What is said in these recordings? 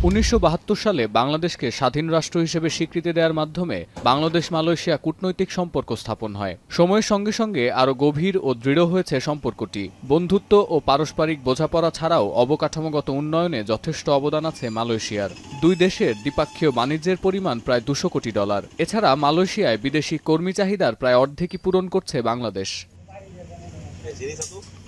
1972 সালে বাংলাদেশকে স্বাধীন রাষ্ট্র হিসেবে স্বীকৃতি দেওয়ার মাধ্যমে বাংলাদেশ মালয়েশিয়া কূটনৈতিক সম্পর্ক স্থাপন হয়। সময়ের সঙ্গে সঙ্গে আরও গভীর ও দৃঢ় হয়েছে সম্পর্কটি। বন্ধুত্ব ও পারস্পরিক বোঝাপড়া ছাড়াও অবকাঠামোগত উন্নয়নে যথেষ্ট অবদান আছে মালয়েশিয়ার। দুই দেশের দ্বিপাক্ষীয় বাণিজ্যের পরিমাণ প্রায় $200 কোটি। এছাড়া মালয়েশিয়ায় বিদেশি কর্মী চাহিদার প্রায় অর্ধেকই পূরণ করছে বাংলাদেশ।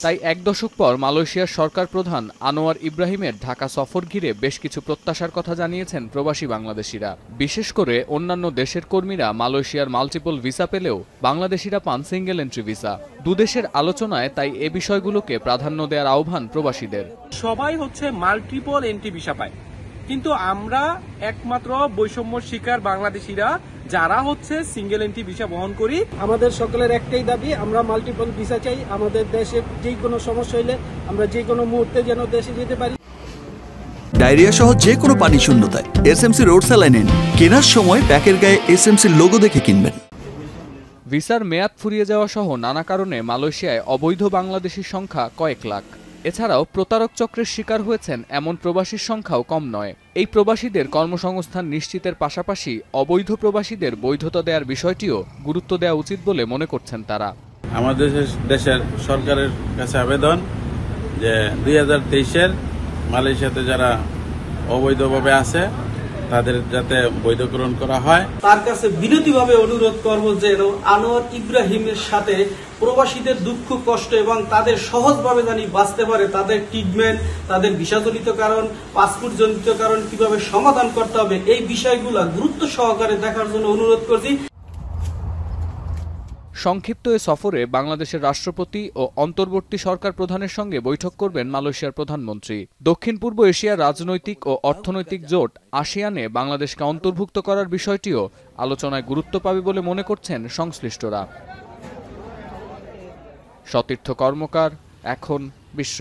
তাই এক দশক পর মালয়েশিয়ার সরকার প্রধান আনোয়ার ইব্রাহিমের ঢাকা সফর ঘিরে বেশ কিছু প্রত্যাশার কথা জানিয়েছেন প্রবাসী বাংলাদেশিরা। বিশেষ করে অন্যান্য দেশের কর্মীরা মালয়েশিয়ার মাল্টিপল ভিসা পেলেও বাংলাদেশিরা পান সিঙ্গেল এন্ট্রি ভিসা। দুদেশের আলোচনায় তাই এ বিষয়গুলোকে প্রাধান্য দেওয়ার আহ্বান প্রবাসীদের। সবাই মাল্টিপল এন্ট্রি ভিসা পায়, কিন্তু আমরা একমাত্র বৈষম্য শিকার বাংলাদেশিরা যারা সিঙ্গেল এন্ট্রি ভিসা বহন করি। আমাদের সকলের একটাই দাবি, আমরা মাল্টিপল ভিসা চাই। আমাদের দেশে যে কোনো সমস্যা হইলে আমরা যে কোনো মুহূর্তে যেন দেশে যেতে পারি। ডায়রিয়া সহ যে কোনো পানি শূন্যতায় এসএমসি রোড স্যালাইন নিন। কেনার সময় প্যাকের গায়ে এসএমসি লোগো দেখে কিনবেন। ভিসার মেয়াদ ফুরিয়ে যাওয়া সহ নানা কারণে মালয়েশিয়ায় অবৈধ বাংলাদেশির সংখ্যা কয়েক লাখ। এছাড়াও প্রতারক চক্রের শিকার হয়েছেন এমন প্রবাসীর সংখ্যাও কম নয়। এই প্রবাসীদের কর্মসংস্থান নিশ্চিতের পাশাপাশি অবৈধ প্রবাসীদের বৈধতা দেওয়ার বিষয়টিও গুরুত্ব দেওয়া উচিত বলে মনে করছেন তারা। আমাদের দেশের সরকারের কাছে আবেদন যে 2023-এর মালয়েশিয়াতে যারা অবৈধভাবে আছে তাদের যাতে বৈধকরণ করা হয়। তার কাছে বিনতিভাবে অনুরোধ করব যে আনোয়ার ইব্রাহিমের সাথে প্রবাসীদের দুঃখ কষ্ট এবং তাদের সহজভাবে জানি বাঁচতে পারে, তাদের ট্রিটমেন্ট, তাদের ভিসাজনিত কারণ, পাসপোর্ট জনিত কারণ কিভাবে সমাধান করতে হবে, এই বিষয়গুলো গুরুত্ব সহকারে দেখার জন্য অনুরোধ করছি। সংক্ষিপ্ত এ সফরে বাংলাদেশের রাষ্ট্রপতি ও অন্তর্বর্তী সরকার প্রধানের সঙ্গে বৈঠক করবেন মালয়েশিয়ার প্রধানমন্ত্রী। দক্ষিণ পূর্ব এশিয়ার রাজনৈতিক ও অর্থনৈতিক জোট আসিয়ানে বাংলাদেশকে অন্তর্ভুক্ত করার বিষয়টিও আলোচনায় গুরুত্ব পাবে বলে মনে করছেন সংশ্লিষ্টরা। সতীর্থ কর্মকার, এখন বিশ্ব।